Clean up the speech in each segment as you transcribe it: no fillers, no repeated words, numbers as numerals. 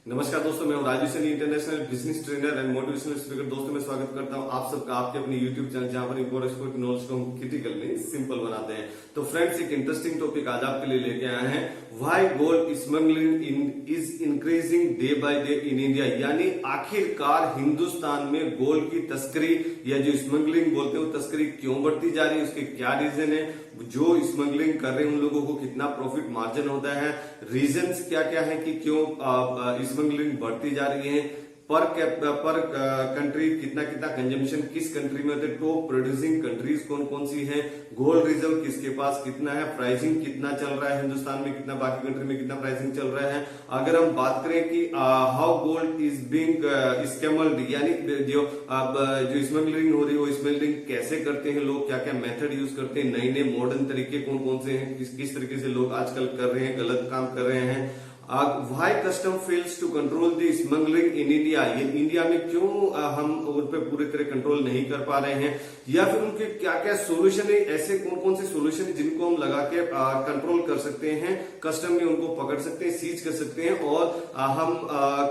नमस्कार दोस्तों, मैं हूं Raju Saini, international business trainer and motivational speaker. दोस्तों मैं स्वागत करता हूं आप सबका आपके अपने यूट्यूब चैनल, जहां पर इंपोर्ट एक्सपोर्ट नॉलेज को हम क्रिटिकल नहीं सिंपल बनाते हैं। तो फ्रेंड्स, एक इंटरेस्टिंग टॉपिक आज आपके लिए लेके आए हैं। Why gold smuggling is increasing day by day in India, यानी आखिरकार हिंदुस्तान में गोल्ड की तस्करी या जो स्मगलिंग बोलते हैं वो तस्करी क्यों बढ़ती जा रही है, उसके क्या रीजन है, जो स्मगलिंग कर रहे हैं उन लोगों को कितना प्रॉफिट मार्जिन होता है, रीजंस क्या क्या है कि क्यों स्मगलिंग बढ़ती जा रही है, पर कंट्री कितना कितना कंजम्पशन किस कंट्री में होते हैं, टॉप प्रोड्यूसिंग कंट्रीज कौन कौन सी हैं, गोल्ड रिजर्व किसके पास कितना है, प्राइसिंग कितना चल रहा है हिंदुस्तान में, कितना बाकी कंट्री में कितना प्राइसिंग चल रहा है। अगर हम बात करें कि हाउ गोल्ड इज बीइंग स्कैमल्ड, यानी जो स्मगलिंग हो रही है वो स्मगलिंग कैसे करते हैं लोग, क्या क्या मेथड यूज करते हैं, नए नए मॉडर्न तरीके कौन कौन से हैं, किस तरीके से लोग आजकल कर रहे हैं, गलत काम कर रहे हैं। Why custom fails to control the smuggling in India, ये इंडिया में क्यों हम उन पे पूरी तरह कंट्रोल नहीं कर पा रहे हैं, या फिर उनके क्या क्या सोल्यूशन है, ऐसे कौन कौन से सोल्यूशन है जिनको हम लगा के कंट्रोल कर सकते हैं, कस्टम में उनको पकड़ सकते हैं, सीज कर सकते हैं और हम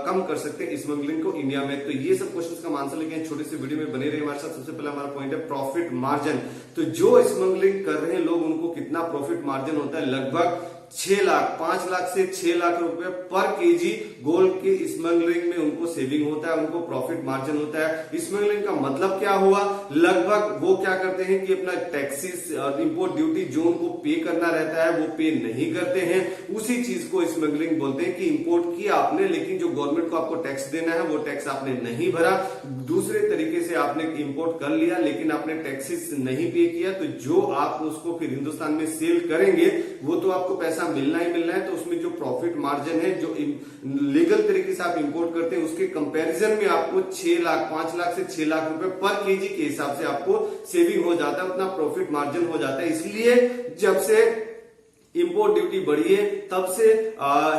कम कर सकते हैं स्मगलिंग को इंडिया में। तो ये सब क्वेश्चन का आंसर लेके छोटे से वीडियो में बने रहे हमारे साथ। सबसे पहला हमारा पॉइंट है प्रॉफिट मार्जिन। तो जो स्मगलिंग कर रहे हैं लोग उनको कितना प्रॉफिट मार्जिन होता है, लगभग 6 लाख 5 लाख से 6 लाख रुपए पर केजी गोल्ड के स्मगलिंग में उनको सेविंग होता है, उनको प्रॉफिट मार्जिन होता है। स्मगलिंग का मतलब क्या हुआ, लगभग वो क्या करते हैं कि अपना टैक्सेस और इंपोर्ट ड्यूटी जो उनको पे करना रहता है वो पे नहीं करते हैं, उसी चीज को स्मगलिंग बोलते हैं कि इंपोर्ट किया आपने लेकिन जो गवर्नमेंट को आपको टैक्स देना है वो टैक्स आपने नहीं भरा, दूसरे तरीके से आपने इंपोर्ट कर लिया लेकिन आपने टैक्सेस नहीं पे किया, तो जो आप उसको फिर हिंदुस्तान में सेल करेंगे वो तो आपको पैसा मिलना ही मिलना है। तो उसमें जो प्रॉफिट मार्जिन है, जो लीगल तरीके से आप इंपोर्ट करते हैं उसके कंपैरिजन में आपको 6 लाख 5 लाख से 6 लाख रुपए पर केजी के हिसाब से आपको सेविंग हो जाता है, उतना प्रॉफिट मार्जिन हो जाता है। इसलिए जब से इंपोर्ट ड्यूटी बढ़ी है तब से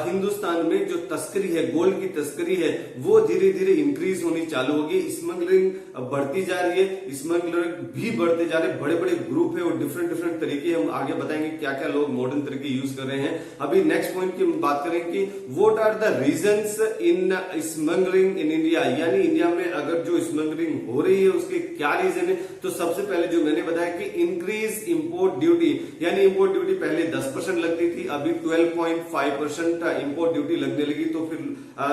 हिंदुस्तान में जो तस्करी है, गोल्ड की तस्करी है, वो धीरे धीरे इंक्रीज होनी चालू होगी। स्मगलिंग बढ़ती जा रही है, स्मगलर भी बढ़ते जा रहे हैं, बड़े बड़े ग्रुप है और डिफरेंट तरीके हम आगे बताएंगे क्या क्या लोग मॉडर्न तरीके यूज कर रहे हैं। अभी नेक्स्ट पॉइंट की बात करें कि what are the reasons in smuggling in India, यानी इंडिया में अगर जो स्मगलिंग हो रही है उसके क्या रीजन है। तो सबसे पहले जो मैंने बताया कि इंक्रीज इंपोर्ट ड्यूटी, यानी इंपोर्ट ड्यूटी पहले 10% लगती थी, अभी 12.5% इंपोर्ट ड्यूटी लगने लगी। तो फिर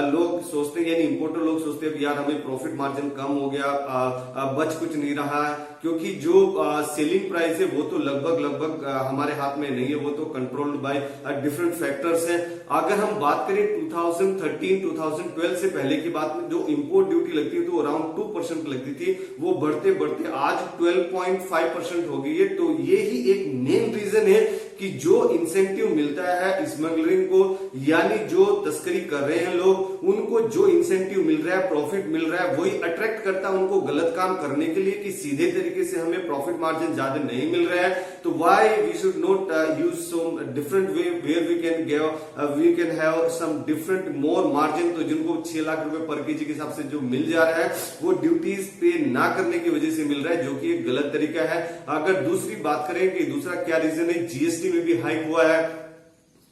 लोग सोचते हैं, यानी इंपोर्टर लोग सोचते हैं यार हमें प्रॉफिट मार्जिन कम हो गया, बच कुछ नहीं रहा है, क्योंकि जो सेलिंग प्राइस है वो तो लगभग हमारे हाथ में नहीं है, वो तो कंट्रोल्ड बाय डिफरेंट फैक्टर्स हैं। अगर हम बात करें 2013-2012 से पहले की बात में जो इंपोर्ट ड्यूटी लगती थी वो अराउंड 2% लगती थी, वो बढ़ते बढ़ते आज 12.5% हो गई है। तो ये ही एक मेन रीजन है कि जो इंसेंटिव मिलता है स्मगलिंग को, यानी जो तस्करी कर रहे हैं लोग उनको जो इंसेंटिव मिल रहा है, प्रॉफिट मिल रहा है, वही अट्रैक्ट करता है उनको गलत काम करने के लिए कि सीधे तरीके से हमें प्रॉफिट मार्जिन ज्यादा नहीं मिल रहा है। तो why we should not use some different way where we can have some different more margin. तो जिनको 6 लाख रुपए पर केजी के हिसाब से जो मिल जा रहा है वो ड्यूटीज पे ना करने की वजह से मिल रहा है, जो कि एक गलत तरीका है। अगर दूसरी बात करें कि दूसरा क्या रीजन है, जीएसटी में भी हाइक हुआ है।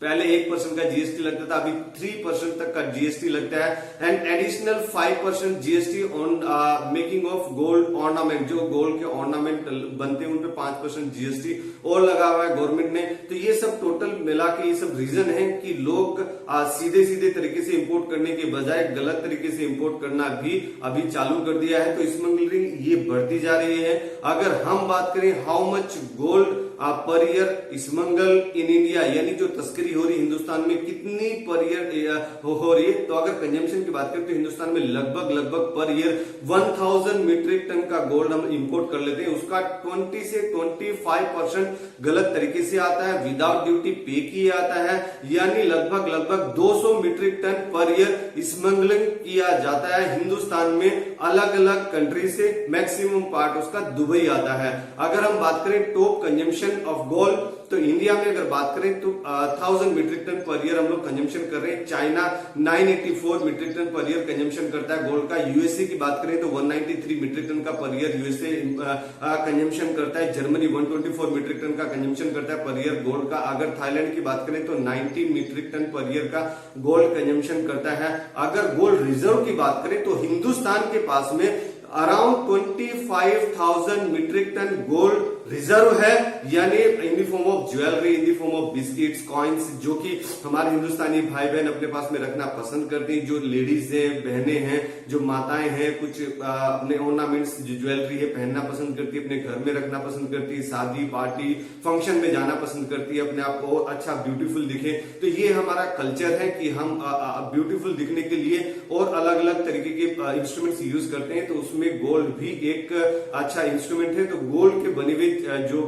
पहले 1% का जीएसटी लगता था, अभी 3% तक का जीएसटी लगता है and additional 5% GST on making of gold ornament, जो गोल्ड के ऑर्नामेंट बनते हैं उन पे 5% जीएसटी और लगा हुआ है गवर्नमेंट ने। तो ये सब टोटल मिला के ये सब रीजन है कि लोग सीधे तरीके से इंपोर्ट करने के बजाय गलत तरीके से इंपोर्ट करना भी अभी चालू कर दिया है। तो स्मगलिंग ये बढ़ती जा रही है। अगर हम बात करें how much gold per year smuggle in India, यानी जो तस्करी हो रही है हिंदुस्तान में कितनी पर ईयर हो रही है, तो अगर कंजम्पशन की बात करें तो हिंदुस्तान में लगभग पर ईयर 1000 मीट्रिक टन का गोल्ड हम इंपोर्ट कर लेते हैं, उसका 20 से 25% गलत तरीके से आता है, विदाउट ड्यूटी पे किया आता है, यानी लगभग 200 metric ton per year smuggling किया जाता है हिंदुस्तान में अलग अलग कंट्री से। मैक्सिमम पार्ट उसका दुबई आता है। अगर हम बात करें top consumption consumption of gold, तो इंडिया में अगर बात करें तो 1000 मीट्रिक टन पर ईयर हम लोग कंजम्पशन कर रहे हैं। China 984 metric ton per year consumption करता है गोल्ड का। यूएसए की बात करें तो 193 मीट्रिक टन का पर ईयर यूएसए कंजम्पशन करता है। जर्मनी 124 मीट्रिक टन का कंजम्पशन करता है पर ईयर गोल्ड का। अगर थाईलैंड की बात करें तो 19 मीट्रिक टन पर ईयर का गोल्ड कंजम्पशन करता है। अगर गोल्ड रिजर्व की बात करें तो हिंदुस्तान के पास में around 25,000 metric ton gold reserve है, यानी in the form of jewellery, in the form of biscuits, coins, जो कि हमारे हिंदुस्तानी भाई बहन अपने पास में रखना पसंद करते हैं। जो लेडीज हैं, बहनें हैं, जो माताएं हैं, कुछ अपने ऑर्नामेंट्स, जो ज्वेलरी है पहनना पसंद करती है, अपने घर में रखना पसंद करती है, शादी पार्टी फंक्शन में जाना पसंद करती है, अपने आप को अच्छा ब्यूटीफुल दिखे। तो ये हमारा कल्चर है कि हम ब्यूटीफुल दिखने के लिए और अलग अलग तरीके के इंस्ट्रूमेंट्स यूज करते हैं, तो उसमें गोल्ड भी एक अच्छा इंस्ट्रूमेंट है। तो गोल्ड के बने हुए जो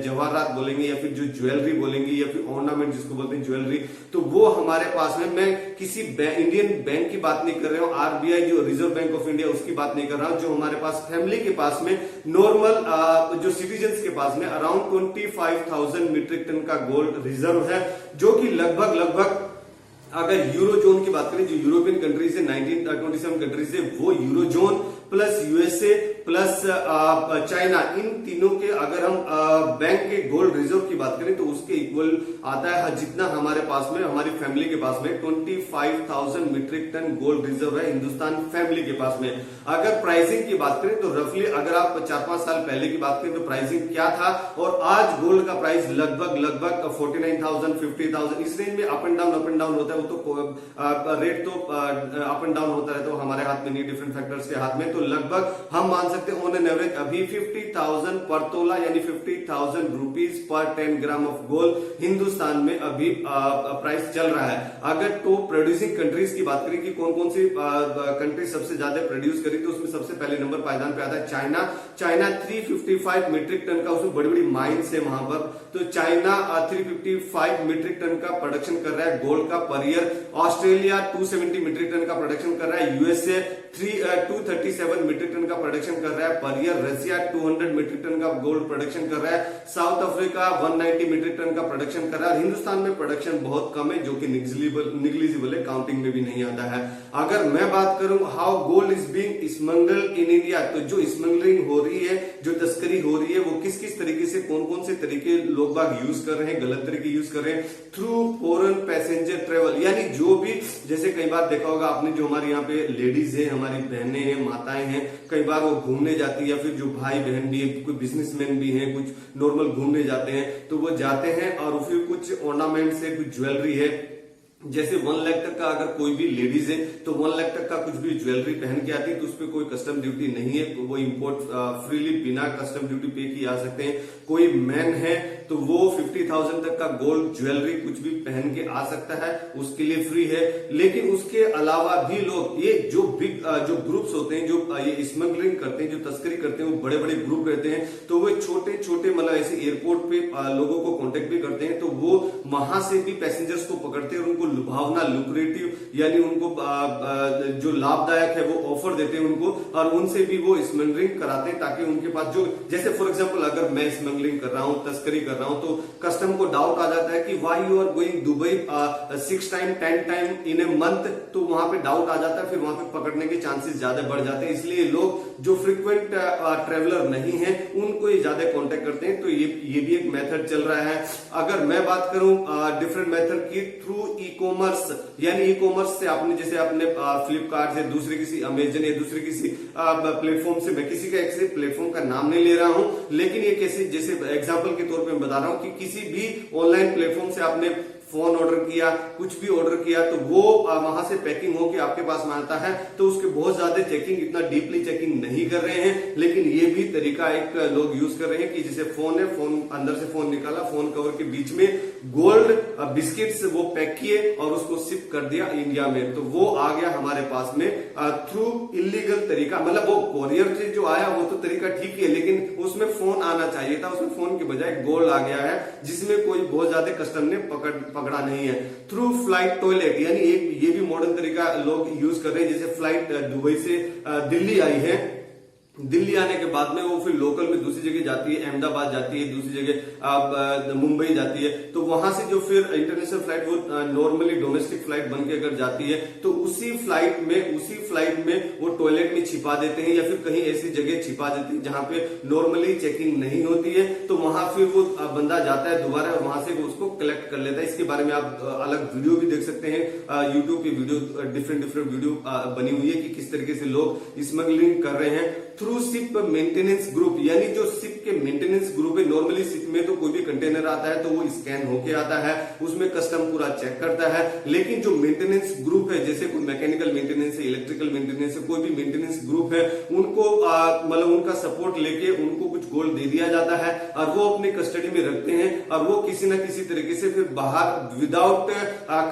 जवाहरात बोलेंगे या फिर जो ज्वेलरी बोलेंगे या फिर ऑर्नामेंट जिसको बोलते हैं ज्वेलरी, तो वो हमारे पास में, मैं किसी इंडियन बैंक की बात नहीं कर रहा हूं, आरबीआई जो रिजर्व बैंक ऑफ इंडिया उसकी बात नहीं कर रहा हूं, जो हमारे पास फैमिली के पास में नॉर्मल जो सिटीजन्स के पास में अराउंड 25,000 मीट्रिक टन का गोल्ड रिजर्व है, जो कि लगभग अगर यूरो जोन की बात करें, जो यूरोपियन कंट्रीज है 1927 कंट्रीज है, वो euro zone plus USA plus China, इन तीनों के अगर हम बैंक के गोल्ड रिजर्व की बात करें तो उसके इक्वल आता है जितना हमारे पास में, हमारी फैमिली के पास में 25,000 मीट्रिक टन गोल्ड रिजर्व है हिंदुस्तान फैमिली के पास में। अगर प्राइसिंग की बात करें तो रफली अगर आप 4-5 साल पहले की बात करें तो प्राइसिंग क्या था, और आज गोल्ड का प्राइस लगभग 49,000 50,000 इस रेंज में अप एंड डाउन होता है। वो तो रेट तो अप एंड डाउन होता है, तो हमारे हाथ में नहीं, डिफरेंट फैक्टर्स के हाथ में। तो लगभग हम मान सकते हैं ऑन एन एवरेज अभी 50,000 पर तोला, यानी 50,000 rupees per 10 gram of gold Hindustan में अभी प्राइस चल रहा है। अगर तो प्रोड्यूसिंग कंट्रीज की बात करें कि कौन कौन सी कंट्री सबसे ज्यादा प्रोड्यूस करी, तो उसमें सबसे पहले नंबर पायदान पे आता है चाइना 355 मीट्रिक टन का, उसमें बड़ी बड़ी माइंस है वहां पर, तो चाइना 355 मीट्रिक टन का प्रोडक्शन कर रहा है गोल्ड का per year. Australia 270 metric ton का प्रोडक्शन कर रहा है। यूएसए 237 मीट्रिक टन का प्रोडक्शन कर रहा है per year. Russia 200 metric ton का गोल्ड प्रोडक्शन कर रहा है। साउथ अफ्रीका 190 मीट्रिक टन का प्रोडक्शन कर रहा है। हिंदुस्तान में प्रोडक्शन बहुत कम है, जो कि निग्लिजिबल है, काउंटिंग में भी नहीं आता है। अगर मैं बात करूं how gold is being smuggled in India, तो जो स्मगलिंग हो रही है, जो तस्करी हो रही है, वो किस किस तरीके से, कौन कौन से तरीके लोग बाग यूज कर रहे हैं, गलत तरीके यूज कर रहे हैं, थ्रू फॉरेन पैसेंजर ट्रेवल, यानी जो भी, जैसे कई बार देखा होगा आपने, जो हमारे यहाँ पे लेडीज है, हमारी बहनें हैं, माताएं हैं, कई बार वो घूमने जाती है, या फिर जो भाई बहन भी है, कोई बिजनेसमैन भी है, कुछ नॉर्मल घूमने जाते हैं, तो वो जाते हैं और फिर कुछ ऑर्नामेंट्स है, कुछ ज्वेलरी है, जैसे 1 लाख तक का अगर कोई भी लेडीज है तो 1 लाख तक का कुछ भी ज्वेलरी पहन के आती है, तो उस पर कोई कस्टम ड्यूटी नहीं है, तो वो इंपोर्ट फ्रीली बिना कस्टम ड्यूटी पे की आ सकते हैं। कोई मैन है तो वो 50,000 तक का गोल्ड ज्वेलरी कुछ भी पहन के आ सकता है, उसके लिए फ्री है। लेकिन उसके अलावा भी लोग, ये जो बिग जो ग्रुप्स होते हैं, जो ये स्मगलिंग करते हैं, जो तस्करी करते हैं, वो बड़े बड़े ग्रुप रहते हैं, तो वो छोटे छोटे मतलब ऐसे एयरपोर्ट पे लोगों को कॉन्टेक्ट भी करते हैं, तो वो वहां से भी पैसेंजर्स को पकड़ते हैं और उनको लुभावना, लुक्रेटिव, यानी उनको जो लाभदायक है वो ऑफर देते हैं उनको, और उनसे भी वो स्मगलिंग कराते हैं, ताकि उनके पास जो, जैसे फॉर एग्जांपल अगर मैं स्मगलिंग कर रहा हूं, तस्करी कर रहा हूं, तो कस्टम को डाउट आ जाता है कि why you are going Dubai 6 time 10 time in a month, तो वहां पे डाउट आ जाता है, फिर वहां पे पकड़ने के चांसेस ज्यादा बढ़ जाते हैं। इसलिए लोग जो फ्रीक्वेंट ट्रेवलर नहीं है उनको ये ज्यादा कॉन्टेक्ट करते हैं, तो ये भी एक मेथड चल रहा है। अगर मैं बात करूं डिफरेंट मेथड की, थ्रू ई कॉमर्स, यानी ई कॉमर्स से आपने, जैसे आपने फ्लिपकार्ट से, दूसरे किसी अमेजन या दूसरे किसी प्लेटफॉर्म से, मैं किसी का एक प्लेटफॉर्म का नाम नहीं ले रहा हूं, लेकिन ये कैसे, जैसे एग्जांपल के तौर पे मैं बता रहा हूं कि किसी भी ऑनलाइन प्लेटफॉर्म से आपने फोन ऑर्डर किया, कुछ भी ऑर्डर किया, तो वो वहां से पैकिंग होके आपके पास में आता है, तो उसके बहुत ज्यादा चेकिंग, इतना डीपली चेकिंग नहीं कर रहे हैं। लेकिन ये भी तरीका एक लोग यूज कर रहे हैं कि जैसे फोन है, फोन अंदर से फोन निकाला, फोन कवर के बीच में गोल्ड बिस्किट्स वो पैक किए और उसको शिप कर दिया इंडिया में, तो वो आ गया हमारे पास में थ्रू इलीगल तरीका। मतलब वो कोरियर से जो आया वो तो तरीका ठीक है, लेकिन उसमें फोन आना चाहिए था, उसमें फोन के बजाय गोल्ड आ गया है, जिसमें कोई बहुत ज्यादा कस्टम ने पकड़ा नहीं है। थ्रू फ्लाइट टॉयलेट, यानी ये भी मॉडर्न तरीका लोग यूज कर रहे हैं, जैसे फ्लाइट दुबई से दिल्ली आई है, दिल्ली आने के बाद में वो फिर लोकल में दूसरी जगह जाती है, अहमदाबाद जाती है, दूसरी जगह मुंबई जाती है। तो वहां से जो फिर इंटरनेशनल फ्लाइट वो नॉर्मली डोमेस्टिक फ्लाइट बन के अगर जाती है तो उसी फ्लाइट में वो टॉयलेट में छिपा देते हैं या फिर कहीं ऐसी जगह छिपा देते हैं जहां पे नॉर्मली चेकिंग नहीं होती है। तो वहां फिर वो बंदा जाता है दोबारा और वहां से वो उसको कलेक्ट कर लेता है। इसके बारे में आप अलग वीडियो भी देख सकते हैं, यूट्यूब की वीडियो डिफरेंट वीडियो बनी हुई है कि किस तरीके से लोग स्मगलिंग कर रहे हैं थ्रू शिप मेंटेनेंस ग्रुप। यानी जो शिप के मेंटेनेंस ग्रुप है, नॉर्मली शिप में तो कोई भी कंटेनर आता है तो वो स्कैन होके आता है, उसमें कस्टम पूरा चेक करता है। लेकिन जो मेंटेनेंस ग्रुप है, जैसे कोई मैकेनिकल मेंटेनेंस है, इलेक्ट्रिकल मेंटेनेंस है, कोई भी मेंटेनेंस ग्रुप है, उनको मतलब उनका सपोर्ट लेके उनको कुछ गोल्ड दे दिया जाता है और वो अपनी कस्टडी में रखते हैं और वो किसी ना किसी तरीके से फिर बाहर विदाउट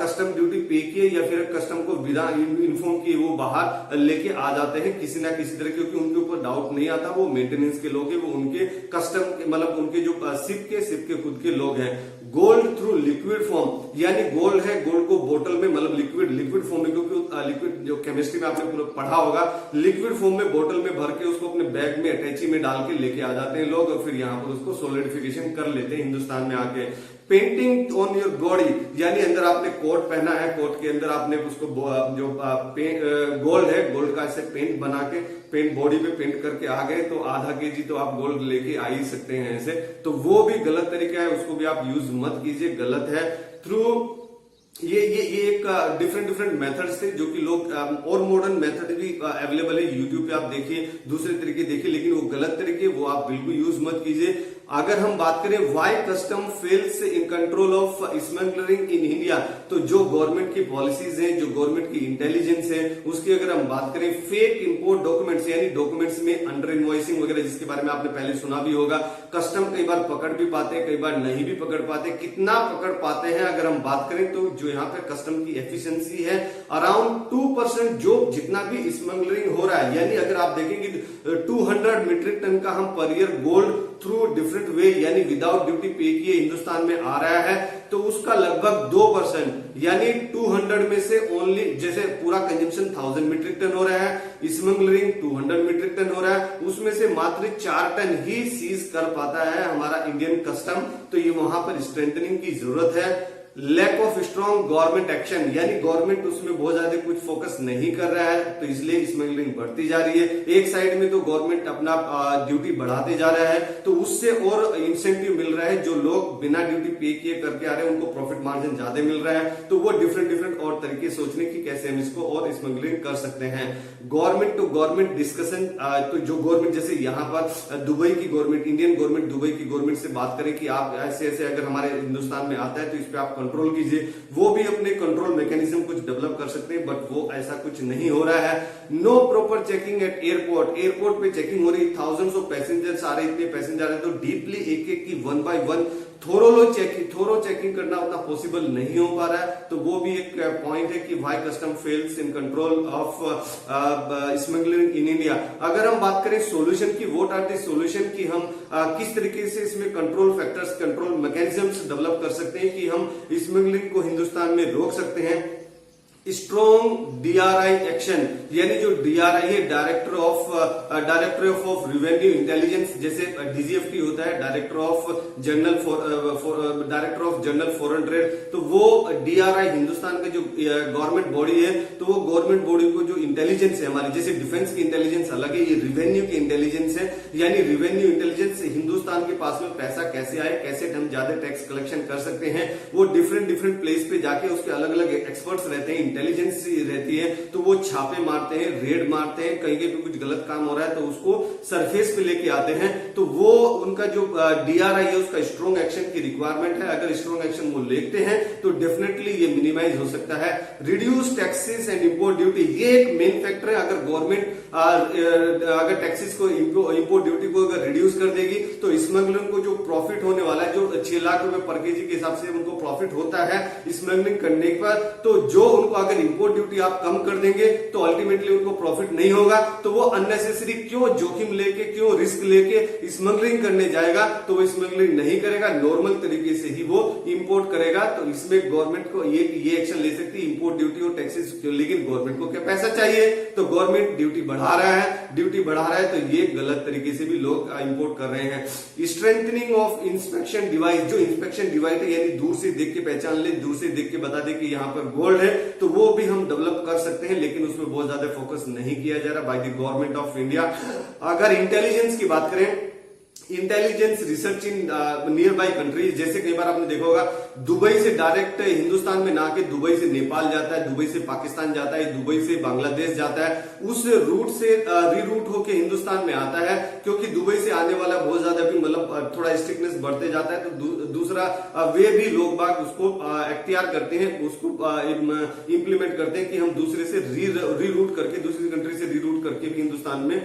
कस्टम ड्यूटी पे किए या फिर कस्टम को बिना इन्फॉर्म किए वो बाहर लेके आ जाते हैं किसी ना किसी तरह, क्योंकि उनके ऊपर डाउट नहीं आता वो मेंटेनेंस के लोग हैं, वो उनके कस्टम मतलब उनके जो शिप के खुद के लोग हैं। गोल्ड थ्रू लिक्विड फॉर्म, यानी गोल्ड है, गोल्ड को बोतल में मतलब लिक्विड फॉर्म में, क्योंकि लिक्विड जो केमिस्ट्री में आपने पूरा पढ़ा होगा, लिक्विड फॉर्म में बोतल में भर के उसको अपने बैग में अटैची में डाल के लेके आ जाते हैं लोग और फिर यहाँ पर उसको सॉलिडिफिकेशन कर लेते हैं हिंदुस्तान में आके। पेंटिंग ऑन योर बॉडी, यानी अंदर आपने कोट पहना है, कोट के अंदर आपने उसको जो गोल्ड है, गोल्ड का ऐसे पेंट बना के पेंट बॉडी पे पेंट करके आ गए तो आधा केजी तो आप गोल्ड लेके आ ही सकते हैं ऐसे। तो वो भी गलत तरीका है, उसको भी आप यूज मत कीजिए, गलत है। थ्रू ये एक डिफरेंट मेथड्स थे जो कि लोग और मॉडर्न मेथड भी अवेलेबल है यूट्यूब पे, आप देखिए दूसरे तरीके देखिए, लेकिन वो गलत तरीके वो आप बिल्कुल यूज मत कीजिए। अगर हम बात करें why custom fails in control of smuggling in India, तो जो गवर्नमेंट की पॉलिसीज हैं, जो गवर्नमेंट की इंटेलिजेंस है, उसकी अगर हम बात करें, फेक इंपोर्ट डॉक्यूमेंट्स, यानी डॉक्यूमेंट्स में अंडर इनवॉइसिंग वगैरह, जिसके बारे में आपने पहले सुना भी होगा। कस्टम कई बार पकड़ भी पाते हैं, कई बार नहीं भी पकड़ पाते। कितना पकड़ पाते हैं अगर हम बात करें तो जो यहाँ पे कस्टम की एफिशिएंसी है अराउंड 2%, जो जितना भी स्मगलिंग हो रहा है, यानी अगर आप देखेंगे 200 मीट्रिक टन का हम per year gold through different way यानी विदाउट ड्यूटी पे किए हिंदुस्तान में आ रहा है, तो उसका लगभग 2% यानी 200 में से ओनली, जैसे पूरा कंजम्पशन 1000 मीट्रिक टन हो रहा है, स्मगलिंग 200 मीट्रिक टन हो रहा है, उसमें से मात्र 4 टन ही सीज कर पाता है हमारा इंडियन कस्टम। तो ये वहां पर स्ट्रेंथनिंग की जरूरत है। Lack of strong government action, यानी गवर्नमेंट उसमें बहुत ज्यादा कुछ फोकस नहीं कर रहा है, तो इसलिए स्मगलिंग बढ़ती जा रही है। एक साइड में तो गवर्नमेंट अपना ड्यूटी बढ़ाते जा रहा है, तो उससे और इंसेंटिव मिल रहा है, जो लोग बिना ड्यूटी पे किए करके आ रहे हैं उनको प्रॉफिट मार्जिन ज्यादा मिल रहा है, तो वो डिफरेंट और तरीके सोचने की कैसे हम इसको और स्मगलिंग कर सकते हैं। गवर्नमेंट टू गवर्नमेंट डिस्कशन, तो जो गवर्नमेंट जैसे यहाँ पर दुबई की गवर्नमेंट, इंडियन गवर्नमेंट दुबई की गवर्नमेंट से बात करें कि आप ऐसे अगर हमारे हिंदुस्तान में आता है तो इस पे आप कंट्रोल कीजिए, वो भी अपने कंट्रोल मैकेनिज्म कुछ डेवलप कर सकते हैं, बट वो ऐसा कुछ नहीं हो रहा है। No proper checking at airport, airport पे चेकिंग हो रही, थाउजेंड्स ऑफ पैसेंजर्स आ रहे, इतने पैसेंजर आ रहे, तो डीपली एक की 1 by 1 थोरो चेकिंग करना उतना पॉसिबल नहीं हो पा रहा है। तो वो भी एक पॉइंट है कि why custom fails in control of smuggling in India. अगर हम बात करें सॉल्यूशन की, व्हाट आर द सॉल्यूशन की हम किस तरीके से इसमें control factors, control mechanisms develop कर सकते हैं कि हम स्मगलिंग को हिंदुस्तान में रोक सकते हैं। स्ट्रॉन्ग डीआरआई एक्शन, यानी जो डीआरआई है, डायरेक्टर ऑफ रिवेन्यू इंटेलिजेंस, जैसे डीजीएफटी होता है, director of general foreign trade, तो वो डीआरआई हिंदुस्तान का जो गवर्नमेंट बॉडी है, तो वो गवर्नमेंट बॉडी को जो इंटेलिजेंस है हमारी, जैसे डिफेंस की इंटेलिजेंस अलग है, ये रिवेन्यू की इंटेलिजेंस है, यानी रिवेन्यू इंटेलिजेंस हिंदुस्तान के पास में पैसा कैसे आए, कैसे हम ज्यादा टैक्स कलेक्शन कर सकते हैं, वो डिफरेंट प्लेस पे जाके उसके अलग अलग एक्सपर्ट्स रहते हैं, इंटेलिजेंस रहती है, तो वो छापे मारते हैं, रेड मारते हैं, कहीं पे कुछ गलत काम हो रहा है तो उसको सरफेस पे लेके आते हैं। तो वो उनका जो डीआरआई है उसका स्ट्रॉन्ग एक्शन की रिक्वायरमेंट है। अगर स्ट्रॉन्ग एक्शन वो लेते हैं तो डेफिनेटली ये मिनिमाइज हो सकता है। Reduce taxes and import duty, ये एक मेन फैक्टर है। अगर गवर्नमेंट अगर टैक्सेस को, इंपोर्ट ड्यूटी को अगर रिड्यूस कर देगी तो स्मगलिंग को जो प्रॉफिट होने वाला है, जो 6 लाख रुपए पर केजी के हिसाब से उनको प्रॉफिट होता है स्मगलिंग करने पर, तो जो उनको अगर इंपोर्ट ड्यूटी आप कम कर देंगे तो अल्टीमेटली उनको प्रॉफिट नहीं होगा, तो वो अननेसेसरी क्यों जोखिम लेके, क्यों रिस्क लेके स्मगलिंग करने जाएगा, तो वो स्मगलिंग नहीं करेगा, नॉर्मल तरीके से ही वो इंपोर्ट करेगा। तो इसमें गवर्नमेंट को ये एक्शन ले सकती है, इंपोर्ट ड्यूटी और टैक्सेस। लेकिन गवर्नमेंट को क्या पैसा चाहिए, तो गवर्नमेंट ड्यूटी बढ़ा रहा है, तो ये गलत तरीके से भी लोग इंपोर्ट कर रहे हैं। स्ट्रेंथनिंग ऑफ इंस्पेक्शन डिवाइस, जो इंस्पेक्शन डिवाइस है यानी दूर से देख के पहचान ले, दूर से देख के बता दे कि यहाँ पर गोल्ड है, तो वो भी हम डेवलप कर सकते हैं, लेकिन उसमें बहुत ज्यादा फोकस नहीं किया जा रहा by the government of India. अगर इंटेलिजेंस की बात करें, intelligence research in near by country, जैसे कई बार आपने देखा होगा दुबई से डायरेक्ट हिंदुस्तान में ना के दुबई से नेपाल जाता है, दुबई से पाकिस्तान जाता है, दुबई से बांग्लादेश जाता है, उस रूट से रीरूट होके हिंदुस्तान में आता है, क्योंकि दुबई से आने वाला बहुत ज्यादा भी मतलब थोड़ा स्ट्रिक्टनेस बढ़ते जाता है, तो दूसरा वे भी लोग बाग उसको अख्तियार करते हैं, उसको इंप्लीमेंट करते हैं कि हम दूसरे से रीरूट करके, दूसरी कंट्री से रीरूट करके भी हिंदुस्तान में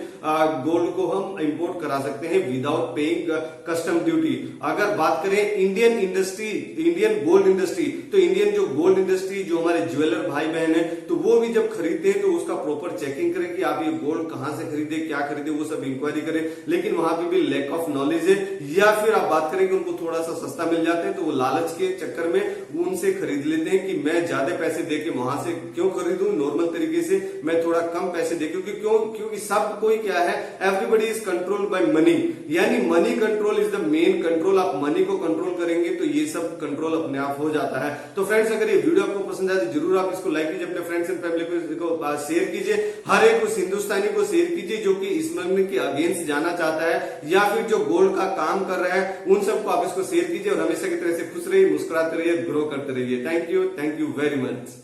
गोल्ड को हम इंपोर्ट करा सकते हैं विदाउट पेइंग कस्टम ड्यूटी। अगर बात करें Indian industry, Indian gold industry, तो इंडियन जो गोल्ड इंडस्ट्री, जो हमारे ज्वेलर भाई बहन है, तो वो भी जब खरीदते हैं तो उसका प्रॉपर चेकिंग करें कि आप ये गोल्ड कहां से खरीदे, क्या खरीदे, वो सब इंक्वायरी करें। लेकिन वहां पे भी लैक ऑफ नॉलेज है, या फिर आप बात करें कि उनको थोड़ा सा सस्ता मिल जाते हैं, तो वो लालच के चक्कर में उनसे खरीद लेते हैं कि मैं ज्यादा पैसे देके वहां से क्यों खरीदूं, नॉर्मल तरीके से मैं थोड़ा कम पैसे दे, क्योंकि सब कोई क्या है, everybody is control by money, यानी money control is the main control. आप मनी को कंट्रोल करेंगे तो ये सब कंट्रोल अपने आप हो जाता है। तो फ्रेंड्स, अगर ये वीडियो आपको पसंद आए तो जरूर आप इसको लाइक कीजिए, अपने फ्रेंड्स एंड फैमिली को शेयर कीजिए, हर एक उस हिंदुस्तानी को शेयर कीजिए जो कि स्मगलिंग के अगेंस्ट जाना चाहता है, या फिर जो गोल्ड का काम कर रहा है, उन सबको आप इसको शेयर कीजिए। और हमेशा की तरह से खुश रहिए, मुस्कुराते रहिए, ग्रो करते रहिए। Thank you very much.